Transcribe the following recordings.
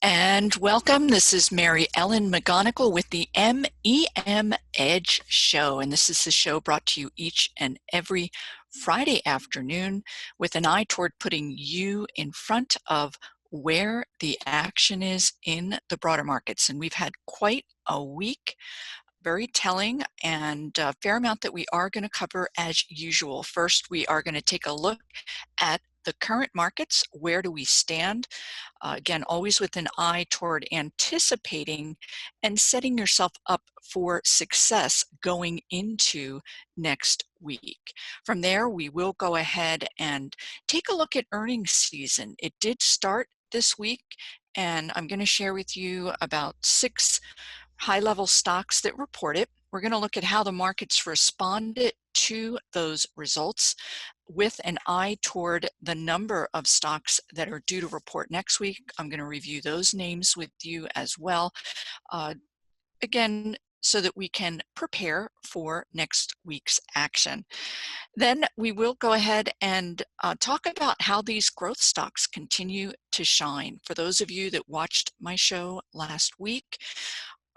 And welcome. This is Mary Ellen McGonagle with the MEM Edge Show. And this is the show brought to you each and every Friday afternoon with an eye toward putting you in front of where the action is in the broader markets. And we've had quite a week, very telling, and a fair amount that we are going to cover as usual. First, we are going to take a look at the current markets. Where do we stand? Again, always with an eye toward anticipating and setting yourself up for success going into next week. From there, we will go ahead and take a look at earnings season. It did start this week, and I'm going to share with you about 6 high-level stocks that report it. We're going to look at how the markets responded to those results with an eye toward the number of stocks that are due to report next week. I'm going to review those names with you as well. Again, so that we can prepare for next week's action. Then we will go ahead and talk about how these growth stocks continue to shine. For those of you that watched my show last week,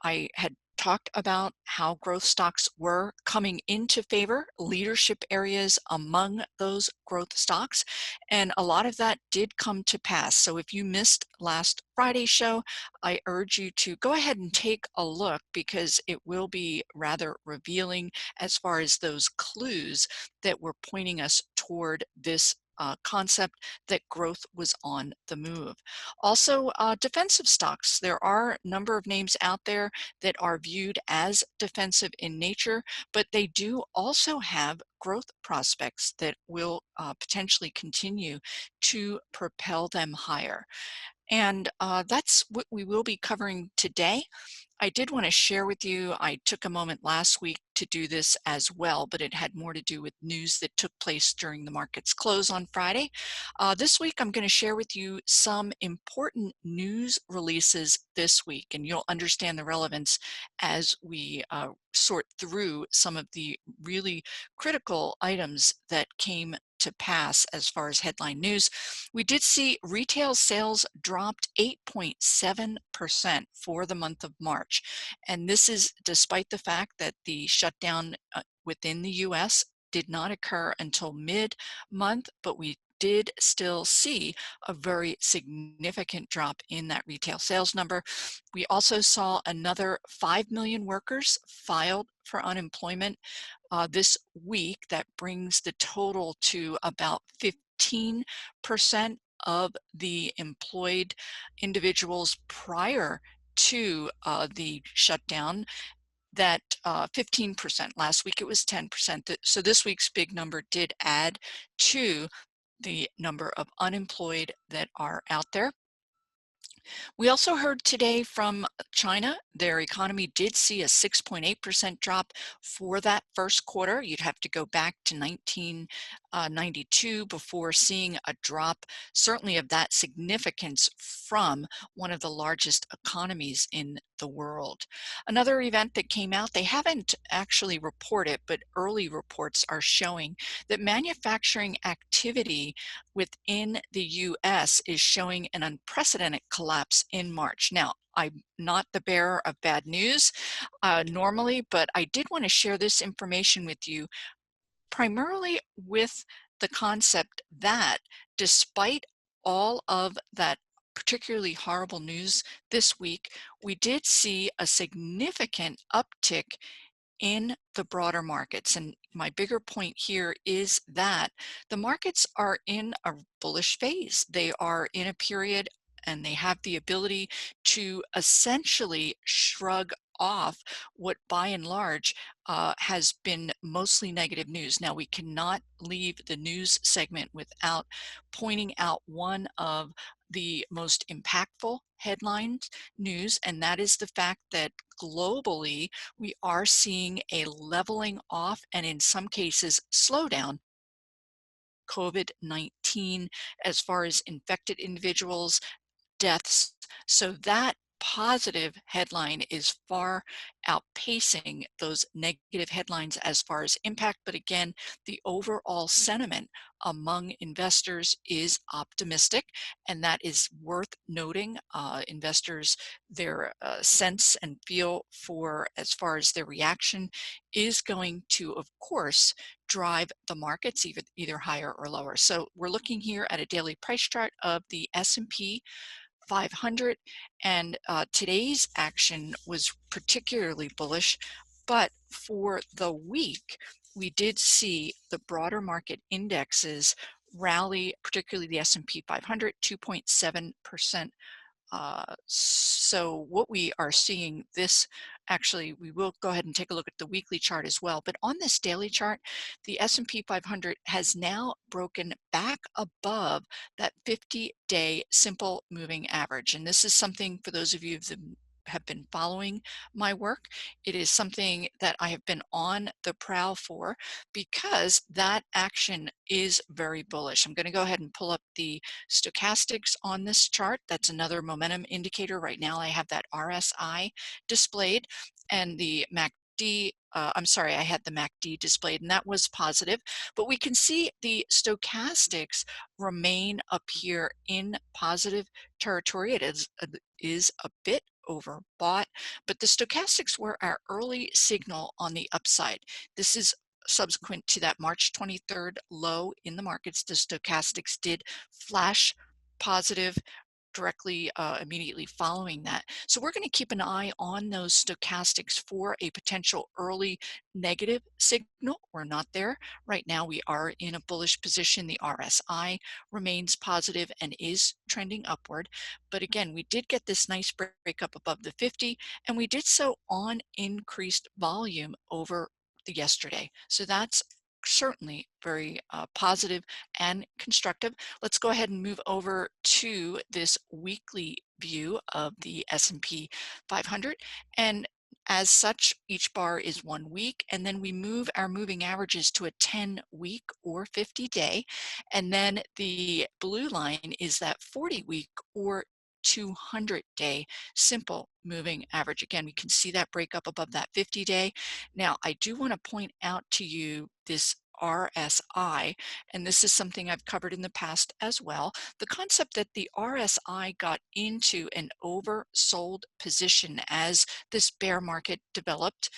I had talked about how growth stocks were coming into favor, leadership areas among those growth stocks, and a lot of that did come to pass. So if you missed last Friday's show, I urge you to go ahead and take a look, because it will be rather revealing as far as those clues that were pointing us toward this concept that growth was on the move. Also, defensive stocks. There are a number of names out there that are viewed as defensive in nature, but they do also have growth prospects that will potentially continue to propel them higher. And that's what we will be covering today. I did want to share with you, I took a moment last week to do this as well, but it had more to do with news that took place during the market's close on Friday. This week, I'm going to share with you some important news releases this week, and you'll understand the relevance as we sort through some of the really critical items that came to pass as far as headline news. We did see retail sales dropped 8.7% for the month of March. And this is despite the fact that the shutdown within the US did not occur until mid-month, but we did still see a very significant drop in that retail sales number. We also saw another 5 million workers filed for unemployment this week. That brings the total to about 15% of the employed individuals prior to the shutdown. That 15%. Last week it was 10%. So this week's big number did add to the number of unemployed that are out there. We also heard today from China. Their economy did see a 6.8% drop for that first quarter. You'd have to go back to 1992 before seeing a drop, certainly of that significance, from one of the largest economies in the world. Another event that came out, they haven't actually reported, but early reports are showing that manufacturing activity within the US is showing an unprecedented collapse in March. Now, I'm not the bearer of bad news normally, but I did want to share this information with you, primarily with the concept that despite all of that particularly horrible news this week, we did see a significant uptick in the broader markets. And my bigger point here is that the markets are in a bullish phase. They are in a period, and they have the ability to essentially shrug off what by and large has been mostly negative news. Now, we cannot leave the news segment without pointing out one of the most impactful headlines news, and that is the fact that globally we are seeing a leveling off, and in some cases slowdown, COVID-19 as far as infected individuals, deaths. So that positive headline is far outpacing those negative headlines as far as impact. But again, the overall sentiment among investors is optimistic, and that is worth noting. Investors, their sense and feel for as far as their reaction is going to, of course, drive the markets either higher or lower. So we're looking here at a daily price chart of the S&P 500, and today's action was particularly bullish, but for the week we did see the broader market indexes rally, particularly the S&P 500, 2.7%. So what we are seeing this, actually, we will go ahead and take a look at the weekly chart as well. But on this daily chart, the S&P 500 has now broken back above that 50-day simple moving average. And this is something for those of you that have been following my work. It is something that I have been on the prowl for because that action is very bullish. I'm going to go ahead and pull up the stochastics on this chart. That's another momentum indicator. Right now I have that RSI displayed, and the MACD, I'm sorry, I had the MACD displayed, and that was positive. But we can see the stochastics remain up here in positive territory. It is a bit overbought, but the stochastics were our early signal on the upside. This is subsequent to that March 23rd low in the markets. The stochastics did flash positive directly immediately following that. So we're going to keep an eye on those stochastics for a potential early negative signal. We're not there right now. We are in a bullish position. The RSI remains positive and is trending upward. But again, we did get this nice break up above the 50, and we did so on increased volume over the yesterday. So that's certainly very positive and constructive. Let's go ahead and move over to this weekly view of the S&P 500. And as such, each bar is 1 week, and then we move our moving averages to a 10-week or 50-day. And then the blue line is that 40-week or 200-day simple moving average. Again, we can see that break up above that 50-day. Now, I do want to point out to you this RSI, and this is something I've covered in the past as well. The concept that the RSI got into an oversold position as this bear market developed,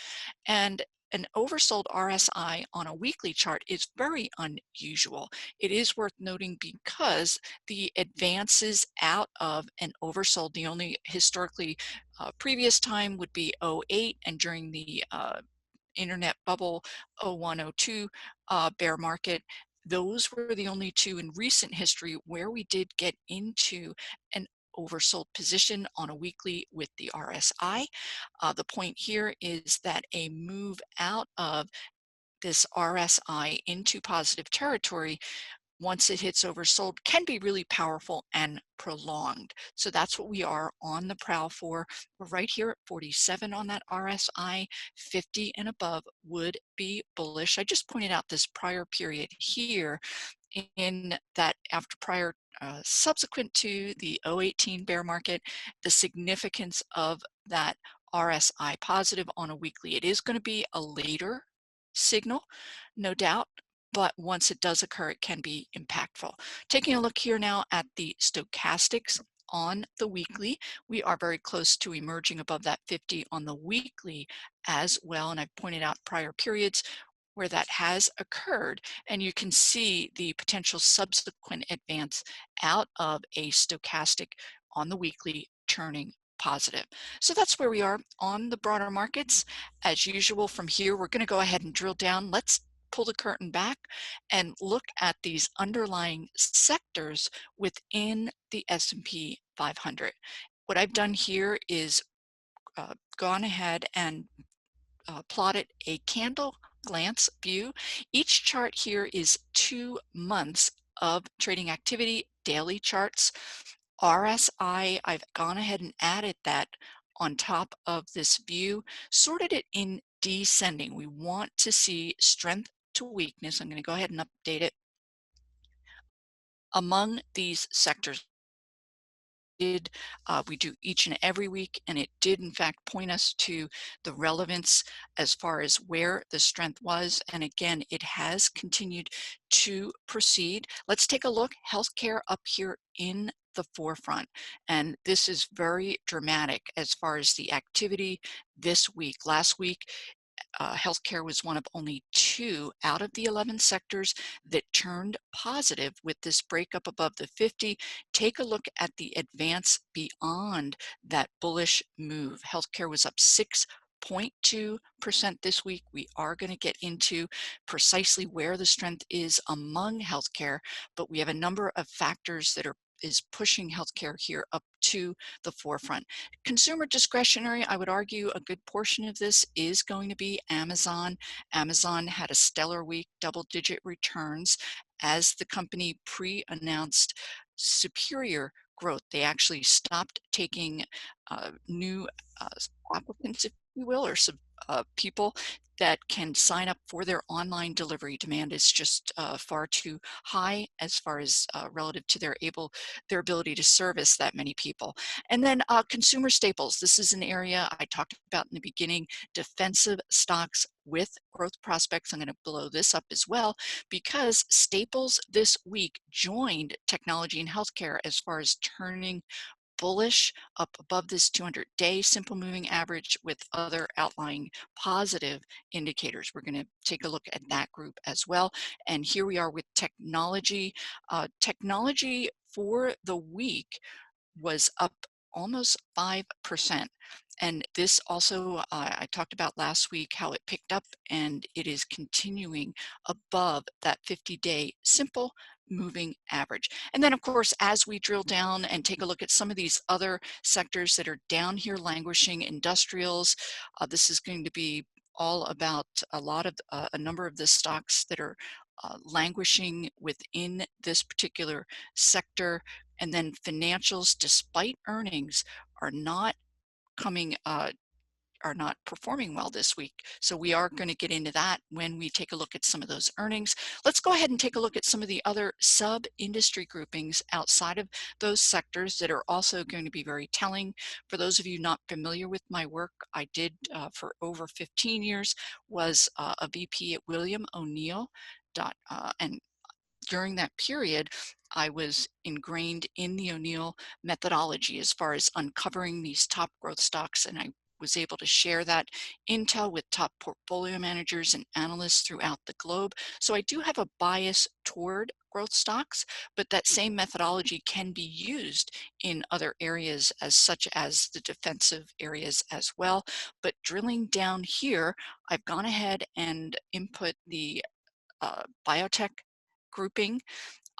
and an oversold RSI on a weekly chart is very unusual. It is worth noting because the advances out of an oversold, the only historically previous time would be '08, and during the internet bubble, '01, '02 bear market. Those were the only two in recent history where we did get into an oversold position on a weekly with the RSI. The point here is that a move out of this RSI into positive territory, once it hits oversold, can be really powerful and prolonged. So that's what we are on the prowl for. We're right here at 47 on that RSI. 50 and above would be bullish. I just pointed out this prior period here in that after prior subsequent to the '18 bear market, the significance of that RSI positive on a weekly. It is going to be a later signal, no doubt, but once it does occur, it can be impactful. Taking a look here now at the stochastics on the weekly, we are very close to emerging above that 50 on the weekly as well, and I've pointed out prior periods where that has occurred, and you can see the potential subsequent advance out of a stochastic on the weekly turning positive. So that's where we are on the broader markets. As usual, from here, we're going to go ahead and drill down. Let's pull the curtain back and look at these underlying sectors within the S&P 500. What I've done here is gone ahead and plotted a candle glance view. Each chart here is 2 months of trading activity, daily charts. RSI, I've gone ahead and added that on top of this view, sorted it in descending. We want to see strength to weakness. I'm going to go ahead and update it among these sectors. we do each and every week, and it did in fact point us to the relevance as far as where the strength was. And again, it has continued to proceed. Let's take a look. Healthcare up here in the forefront. And this is very dramatic as far as the activity this week. Last week, healthcare was one of only 2 out of the 11 sectors that turned positive with this breakup above the 50. Take a look at the advance beyond that bullish move. Healthcare was up 6.2% this week. We are going to get into precisely where the strength is among healthcare, but we have a number of factors that is pushing healthcare here up to the forefront. Consumer discretionary, I would argue a good portion of this is going to be Amazon. Amazon had a stellar week, double-digit returns as the company pre-announced superior growth. They actually stopped taking new applicants, if you will, or people that can sign up for their online delivery. Demand is just far too high as far as relative to their ability to service that many people. And then consumer staples. This is an area I talked about in the beginning, defensive stocks with growth prospects. I'm going to blow this up as well because staples this week joined technology and healthcare as far as turning bullish up above this 200-day simple moving average with other outlying positive indicators. We're going to take a look at that group as well. And here we are with technology. Technology for the week was up almost 5%. And this also, I talked about last week how it picked up, and it is continuing above that 50-day simple moving average. And then, of course, as we drill down and take a look at some of these other sectors that are down here languishing, industrials, this is going to be all about a number of the stocks that are languishing within this particular sector. And then financials, despite earnings, are not coming are not performing well this week. So we are going to get into that when we take a look at some of those earnings. Let's go ahead and take a look at some of the other sub-industry groupings outside of those sectors that are also going to be very telling. For those of you not familiar with my work, I did for over 15 years, was a VP at William O'Neill. And during that period, I was ingrained in the O'Neill methodology as far as uncovering these top growth stocks, and I was able to share that intel with top portfolio managers and analysts throughout the globe. So I do have a bias toward growth stocks, but that same methodology can be used in other areas such as the defensive areas as well. But drilling down here, I've gone ahead and input the biotech grouping,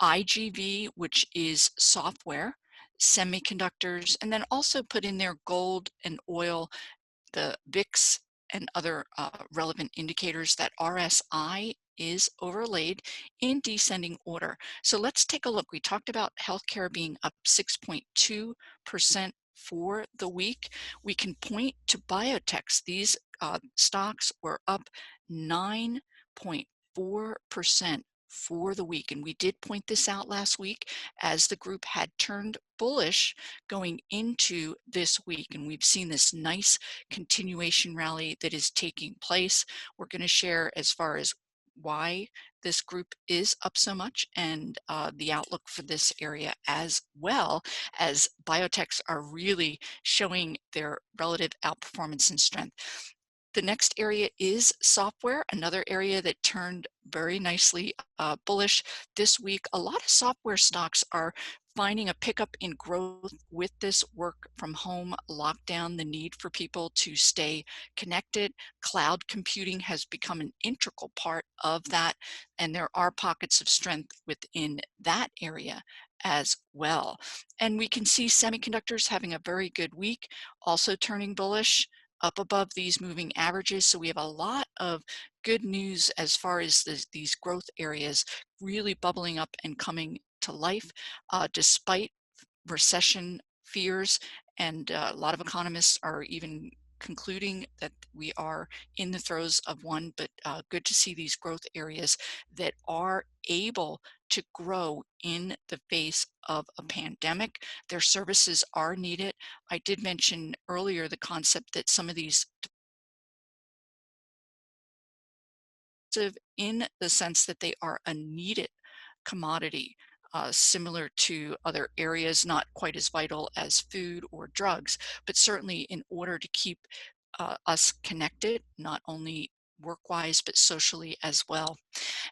IGV, which is software, semiconductors, and then also put in there gold and oil, the VIX, and other relevant indicators. That RSI is overlaid in descending order. So let's take a look. We talked about healthcare being up 6.2% for the week. We can point to biotechs. These stocks were up 9.4% for the week. And we did point this out last week as the group had turned bullish going into this week. And we've seen this nice continuation rally that is taking place. We're going to share as far as why this group is up so much and the outlook for this area, as well as biotechs are really showing their relative outperformance and strength. The next area is software, another area that turned very nicely bullish this week. A lot of software stocks are finding a pickup in growth with this work from home lockdown, the need for people to stay connected. Cloud computing has become an integral part of that, and there are pockets of strength within that area as well. And we can see semiconductors having a very good week, also turning bullish, up above these moving averages. So we have a lot of good news as far as these growth areas really bubbling up and coming to life, despite recession fears. And a lot of economists are even concluding that we are in the throes of one, but good to see these growth areas that are able to grow in the face of a pandemic. Their services are needed. I did mention earlier the concept that some of these in the sense that they are a needed commodity, similar to other areas, not quite as vital as food or drugs, but certainly in order to keep us connected, not only work-wise, but socially as well.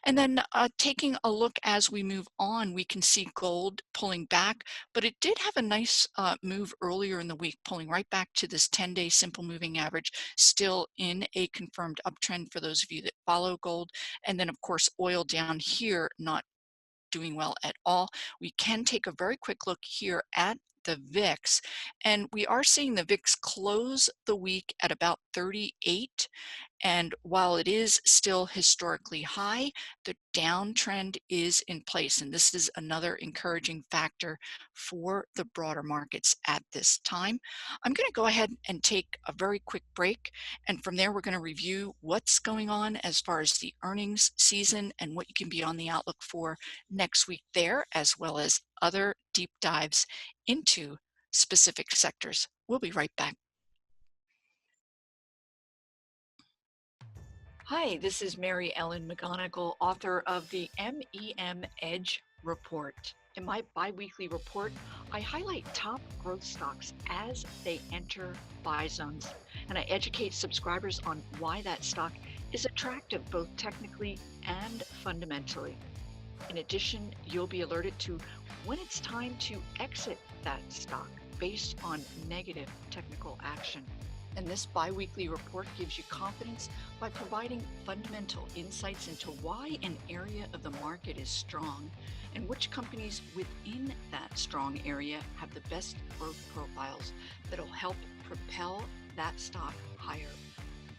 And then taking a look as we move on, we can see gold pulling back, but it did have a nice move earlier in the week, pulling right back to this 10-day simple moving average, still in a confirmed uptrend for those of you that follow gold. And then, of course, oil down here, not doing well at all. We can take a very quick look here at the VIX, and we are seeing the VIX close the week at about 38. And while it is still historically high, the downtrend is in place. And this is another encouraging factor for the broader markets at this time. I'm going to go ahead and take a very quick break. And from there, we're going to review what's going on as far as the earnings season and what you can be on the outlook for next week there, as well as other deep dives into specific sectors. We'll be right back. Hi, this is Mary Ellen McGonagle, author of the MEM Edge Report. In my biweekly report, I highlight top growth stocks as they enter buy zones, and I educate subscribers on why that stock is attractive both technically and fundamentally. In addition, you'll be alerted to when it's time to exit that stock based on negative technical action. And this biweekly report gives you confidence by providing fundamental insights into why an area of the market is strong and which companies within that strong area have the best growth profiles that'll help propel that stock higher.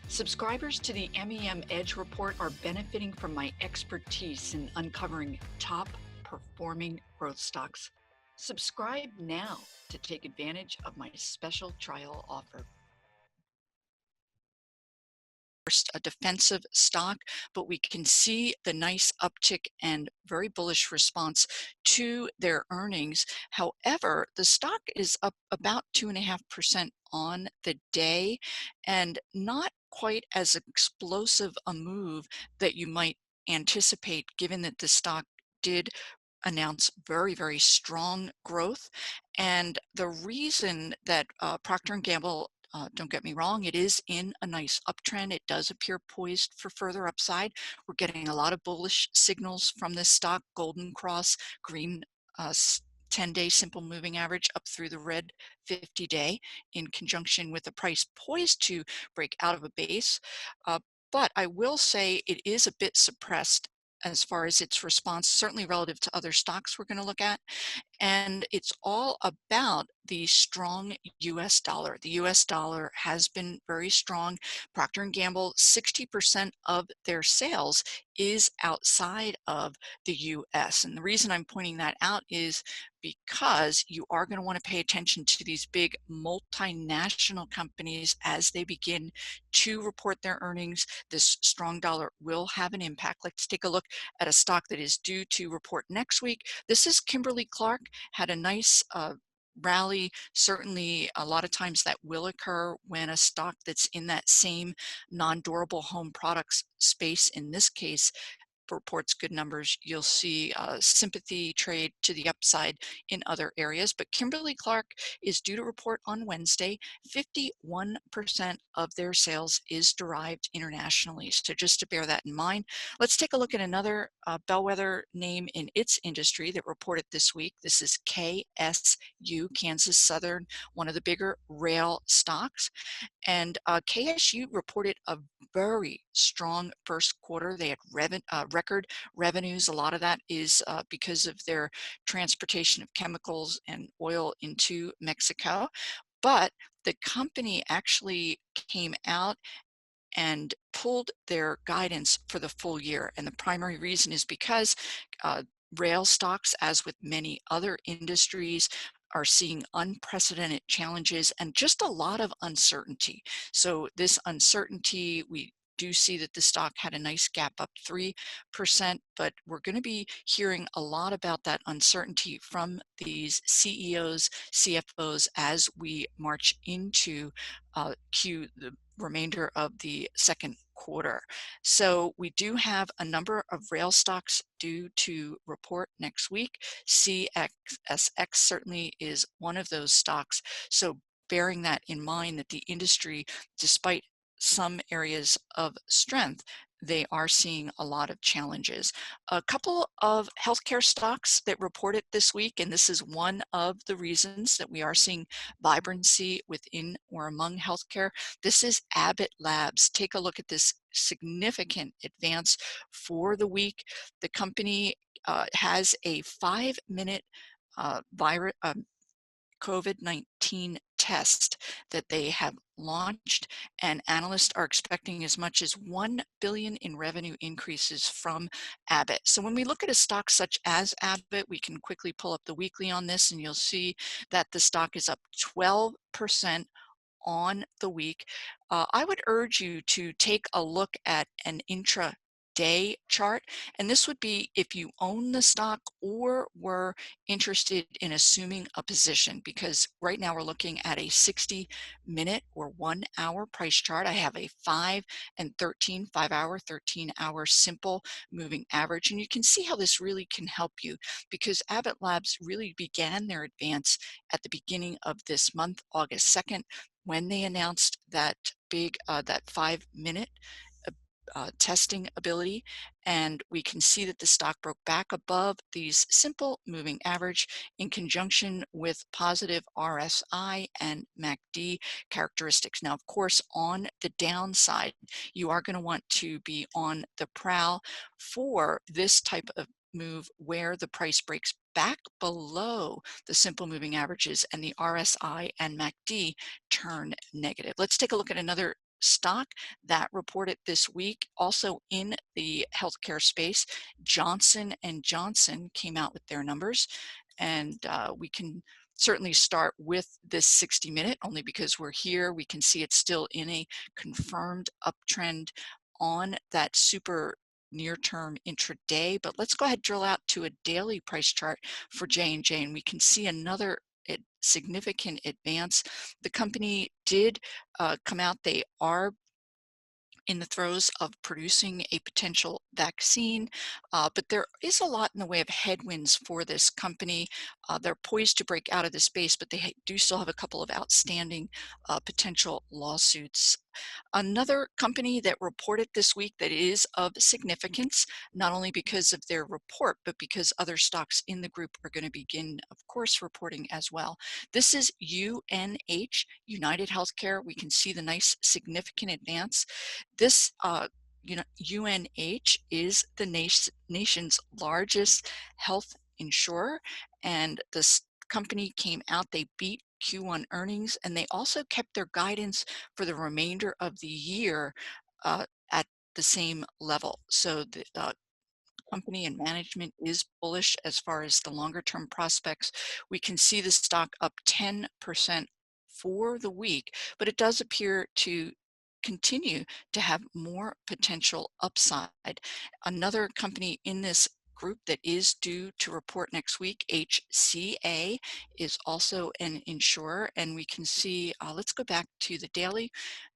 Subscribers to the MEM Edge Report are benefiting from my expertise in uncovering top performing growth stocks. Subscribe now to take advantage of my special trial offer. A defensive stock, but we can see the nice uptick and very bullish response to their earnings. However, the stock is up about 2.5% on the day, and not quite as explosive a move that you might anticipate, given that the stock did announce very, very strong growth. And the reason that Procter & Gamble, don't get me wrong, it is in a nice uptrend. It does appear poised for further upside. We're getting a lot of bullish signals from this stock, golden cross, green 10-day simple moving average up through the red 50-day in conjunction with the price poised to break out of a base. But I will say it is a bit suppressed as far as its response, certainly relative to other stocks we're going to look at. And it's all about the strong US dollar. The US dollar has been very strong. Procter & Gamble, 60% of their sales is outside of the US. And the reason I'm pointing that out is because you are going to want to pay attention to these big multinational companies as they begin to report their earnings. This strong dollar will have an impact. Let's take a look at a stock that is due to report next week. This is Kimberly-Clark, had a nice rally. Certainly, a lot of times that will occur when a stock that's in that same non-durable home products space, in this case, reports good numbers. You'll see sympathy trade to the upside in other areas, but Kimberly-Clark is due to report on Wednesday. 51% of their sales is derived internationally, so just to bear that in mind. Let's take a look at another bellwether name in its industry that reported this week. This is KSU, Kansas Southern, one of the bigger rail stocks. And KSU reported a very strong first quarter. They had record revenues. A lot of that is because of their transportation of chemicals and oil into Mexico. But the company actually came out and pulled their guidance for the full year. And the primary reason is because rail stocks, as with many other industries, are seeing unprecedented challenges and just a lot of uncertainty. So this uncertainty, we do see that the stock had a nice gap up 3%, but we're going to be hearing a lot about that uncertainty from these CEOs, CFOs as we march into the remainder of the second quarter. So we do have a number of rail stocks due to report next week. CXSX certainly is one of those stocks. So bearing that in mind, that the industry, despite some areas of strength, they are seeing a lot of challenges. A couple of healthcare stocks that reported this week, and this is one of the reasons that we are seeing vibrancy within or among healthcare. This is Abbott Labs. Take a look at this significant advance for the week. The company has a 5-minute virus COVID-19 test that they have launched, and analysts are expecting as much as $1 billion in revenue increases from Abbott. So when we look at a stock such as Abbott, we can quickly pull up the weekly on this, and you'll see that the stock is up 12% on the week. I would urge you to take a look at an intra-day chart, and this would be if you own the stock or were interested in assuming a position, because right now we're looking at a 60-minute or 1-hour price chart. I have a 5-hour, 13-hour simple moving average, and you can see how this really can help you, because Abbott Labs really began their advance at the beginning of this month, August 2nd, when they announced that that 5-minute testing ability, and we can see that the stock broke back above these simple moving average in conjunction with positive RSI and MACD characteristics. Now, of course, on the downside, you are going to want to be on the prowl for this type of move where the price breaks back below the simple moving averages and the RSI and MACD turn negative. Let's take a look at another stock that reported this week, also in the healthcare space. Johnson & Johnson came out with their numbers, and we can certainly start with this 60-minute only because we're here. We can see it's still in a confirmed uptrend on that super near-term intraday, but let's go ahead and drill out to a daily price chart for J&J, and we can see another significant advance. The company did come out. They are in the throes of producing a potential vaccine, but there is a lot in the way of headwinds for this company. They're poised to break out of this space, but they do still have a couple of outstanding potential lawsuits. Another company that reported this week that is of significance, not only because of their report, but because other stocks in the group are going to begin, of course, reporting as well. This is UNH, United Healthcare. We can see the nice significant advance. This UNH is the nation's largest health insurer, and this company came out, they beat Q1 earnings, and they also kept their guidance for the remainder of the year at the same level. So the company and management is bullish as far as the longer term prospects. We can see the stock up 10% for the week, but it does appear to continue to have more potential upside. Another company in this group that is due to report next week, HCA, is also an insurer, and we can see, let's go back to the daily.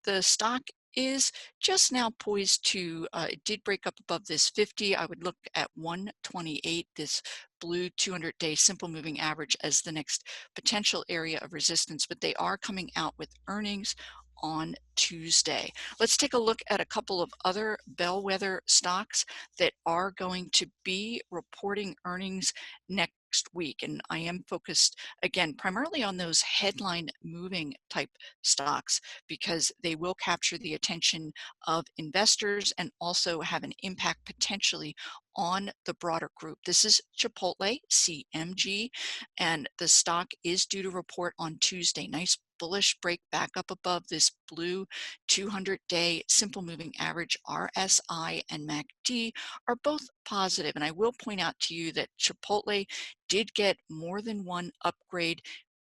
The stock is just now poised to, it did break up above this 50. I would look at 128, this blue 200-day simple moving average, as the next potential area of resistance, but they are coming out with earnings on Tuesday. Let's take a look at a couple of other bellwether stocks that are going to be reporting earnings next week. And I am focused, again, primarily on those headline moving type stocks because they will capture the attention of investors and also have an impact potentially on the broader group. This is Chipotle Cmg, and the stock is due to report on Tuesday. Nice bullish break back up above this blue 200-day simple moving average. RSI and MACD are both positive, and I will point out to you that Chipotle did get more than one upgrade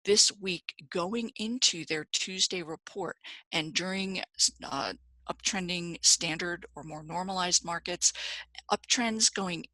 this week going into their Tuesday report. And during uptrending standard or more normalized markets, upgrades going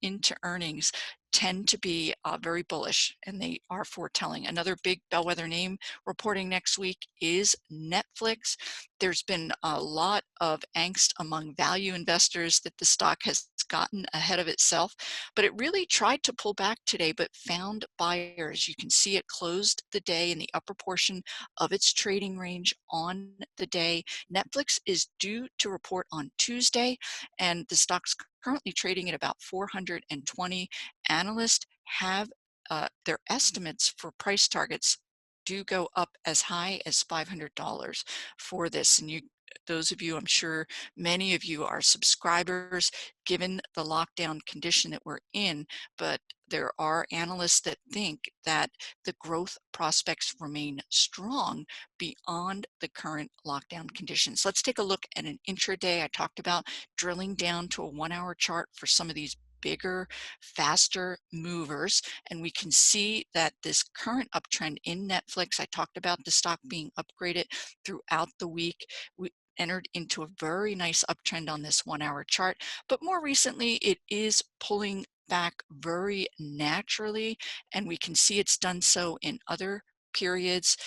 into earnings tend to be very bullish, and they are foretelling. Another big bellwether name reporting next week is Netflix. There's been a lot of angst among value investors that the stock has gotten ahead of itself, but it really tried to pull back today, but found buyers. You can see it closed the day in the upper portion of its trading range on the day. Netflix is due to report on Tuesday, and the stock's currently trading at about 420. Analysts have their estimates for price targets do go up as high as $500 for this. And those of you, I'm sure many of you are subscribers given the lockdown condition that we're in, but there are analysts that think that the growth prospects remain strong beyond the current lockdown conditions. Let's take a look at an intraday. I talked about drilling down to a 1-hour chart for some of these bigger, faster movers, and we can see that this current uptrend in Netflix, I talked about the stock being upgraded throughout the week. We entered into a very nice uptrend on this 1-hour chart, but more recently it is pulling back very naturally, and we can see it's done so in other periods.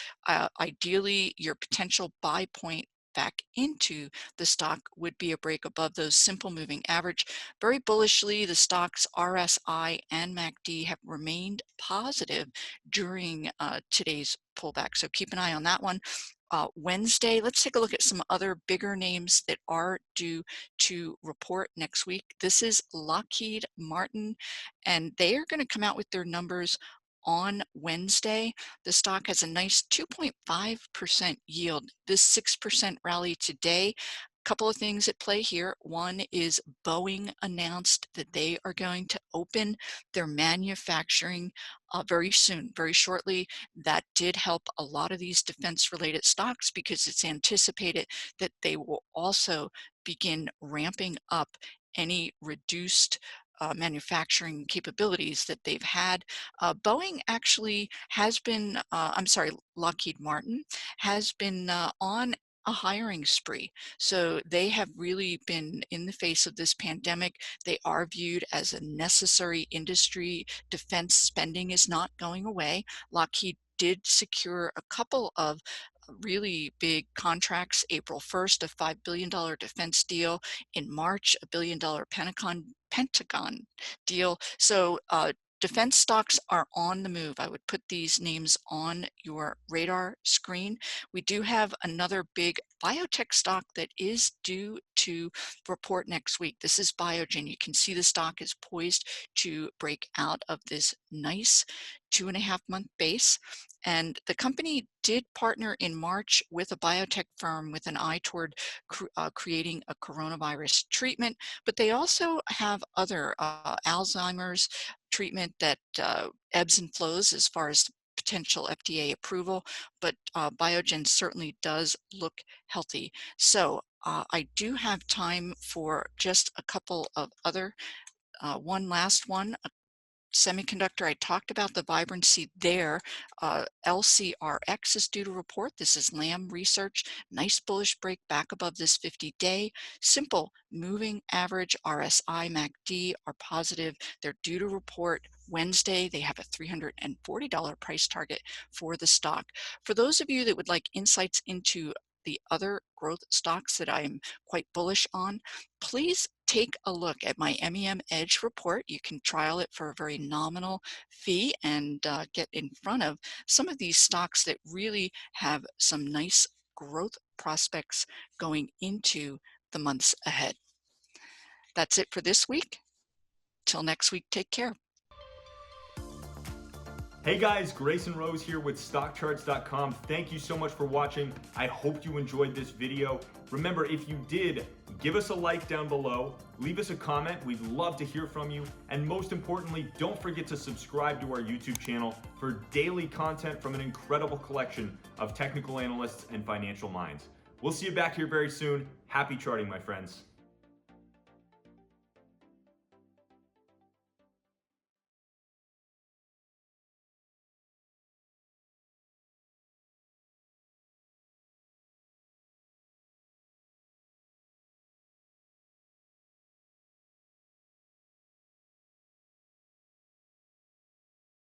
Ideally, your potential buy point back into the stock would be a break above those simple moving average. Very bullishly, the stocks RSI and MACD have remained positive during today's pullback, so keep an eye on that one. Wednesday, let's take a look at some other bigger names that are due to report next week. This is Lockheed Martin, and they are going to come out with their numbers on Wednesday. The stock has a nice 2.5% yield. This 6% rally today. Couple of things at play here. One is Boeing announced that they are going to open their manufacturing very soon, very shortly. That did help a lot of these defense-related stocks because it's anticipated that they will also begin ramping up any reduced manufacturing capabilities that they've had. Boeing actually has been, Lockheed Martin has been on a hiring spree. So they have really been, in the face of this pandemic, they are viewed as a necessary industry. Defense spending is not going away. Lockheed did secure a couple of really big contracts. April 1st, a $5 billion defense deal. In March, a $1 billion Pentagon deal. So defense stocks are on the move. I would put these names on your radar screen. We do have another big biotech stock that is due to report next week. This is Biogen. You can see the stock is poised to break out of this nice 2.5-month base. And the company did partner in March with a biotech firm with an eye toward creating a coronavirus treatment, but they also have other Alzheimer's treatment that ebbs and flows as far as potential FDA approval, but Biogen certainly does look healthy. So I do have time for just a couple of other, one last one. Semiconductor, I talked about the vibrancy there. LCRX is due to report. This is Lam Research. Nice bullish break back above this 50-day. Simple moving average RSI MACD are positive. They're due to report Wednesday. They have a $340 price target for the stock. For those of you that would like insights into the other growth stocks that I am quite bullish on, please take a look at my MEM Edge report. You can trial it for a very nominal fee and get in front of some of these stocks that really have some nice growth prospects going into the months ahead. That's it for this week. Till next week, take care. Hey guys, Grayson Rose here with StockCharts.com. Thank you so much for watching. I hope you enjoyed this video. Remember, if you did, give us a like down below, leave us a comment. We'd love to hear from you. And most importantly, don't forget to subscribe to our YouTube channel for daily content from an incredible collection of technical analysts and financial minds. We'll see you back here very soon. Happy charting, my friends.